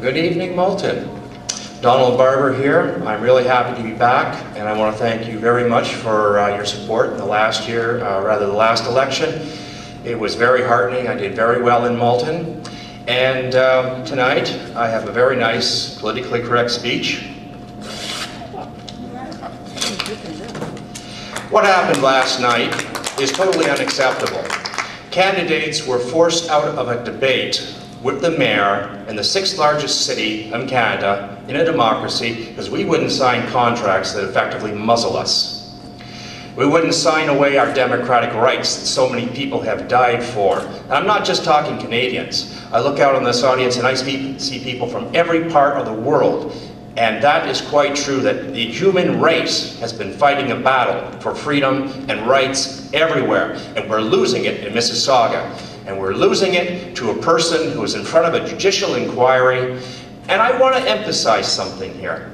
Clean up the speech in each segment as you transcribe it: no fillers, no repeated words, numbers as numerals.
Good evening, Malton. Donald Barber here. I'm really happy to be back, and I want to thank you very much for your support in the last year, the last election. It was very heartening. I did very well in Malton. And tonight, I have a very nice, politically correct speech. What happened last night is totally unacceptable. Candidates were forced out of a debate with the mayor in the 6th largest city in Canada in a democracy because we wouldn't sign contracts that effectively muzzle us. We wouldn't sign away our democratic rights that so many people have died for. And I'm not just talking Canadians. I look out on this audience and I see people from every part of the world. And that is quite true, that the human race has been fighting a battle for freedom and rights everywhere. And we're losing it in Mississauga. And we're losing it to a person who is in front of a judicial inquiry. And I want to emphasize something here.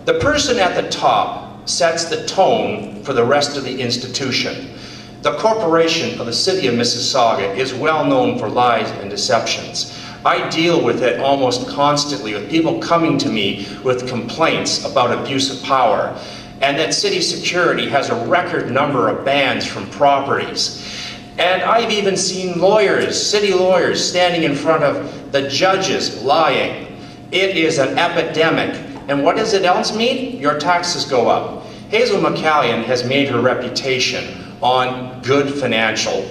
The person at the top sets the tone for the rest of the institution. The corporation of the city of Mississauga is well known for lies and deceptions. I deal with it almost constantly, with people coming to me with complaints about abuse of power, and that city security has a record number of bans from properties. And I've even seen lawyers, city lawyers, standing in front of the judges lying. It is an epidemic. And what does it else mean? Your taxes go up. Hazel McCallion has made her reputation on good financial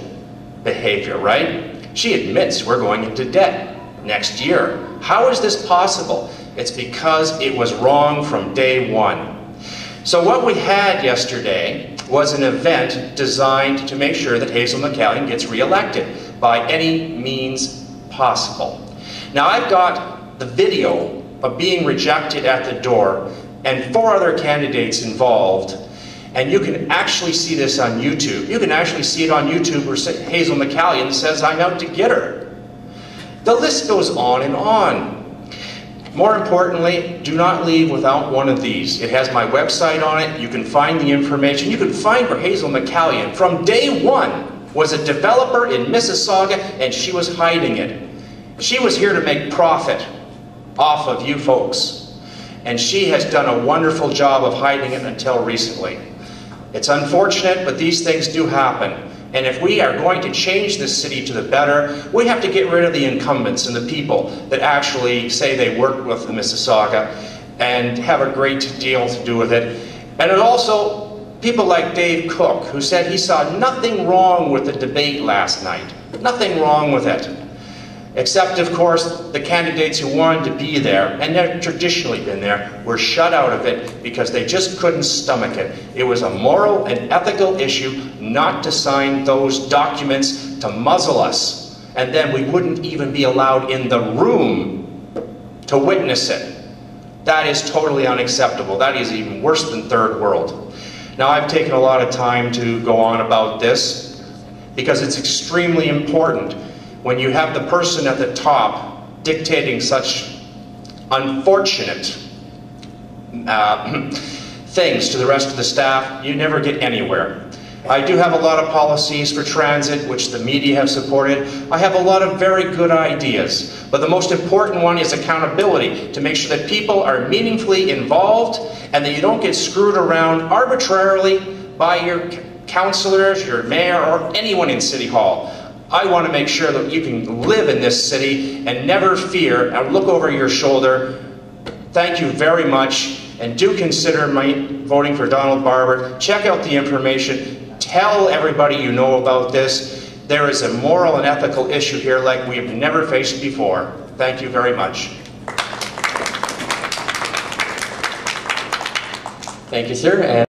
behavior, right? She admits we're going into debt next year. How is this possible? It's because it was wrong from day one. So what we had yesterday was an event designed to make sure that Hazel McCallion gets re-elected by any means possible. Now I've got the video of being rejected at the door and 4 other candidates involved, and you can actually see this on YouTube. You can actually see it on YouTube where Hazel McCallion says, "I'm out to get her." The list goes on and on. More importantly, do not leave without one of these. It has my website on it. You can find the information. You can find where Hazel McCallion, from day one, was a developer in Mississauga, and she was hiding it. She was here to make profit off of you folks. And she has done a wonderful job of hiding it until recently. It's unfortunate, but these things do happen. And if we are going to change this city to the better, we have to get rid of the incumbents and the people that actually say they work with the Mississauga and have a great deal to do with it. And it also, people like Dave Cook, who said he saw nothing wrong with the debate last night. Nothing wrong with it. Except, of course, the candidates who wanted to be there, and they've traditionally been there, were shut out of it because they just couldn't stomach it. It was a moral and ethical issue not to sign those documents to muzzle us, and then we wouldn't even be allowed in the room to witness it. That is totally unacceptable. That is even worse than third world. Now, I've taken a lot of time to go on about this because it's extremely important. When you have the person at the top dictating such unfortunate things to the rest of the staff, you never get anywhere. I do have a lot of policies for transit, which the media have supported. I have a lot of very good ideas, but the most important one is accountability, to make sure that people are meaningfully involved and that you don't get screwed around arbitrarily by your councillors, your mayor, or anyone in City Hall. I want to make sure that you can live in this city and never fear and look over your shoulder. Thank you very much, and do consider voting for Donald Barber. Check out the information. Tell everybody you know about this. There is a moral and ethical issue here like we've never faced before. Thank you very much. Thank you, sir.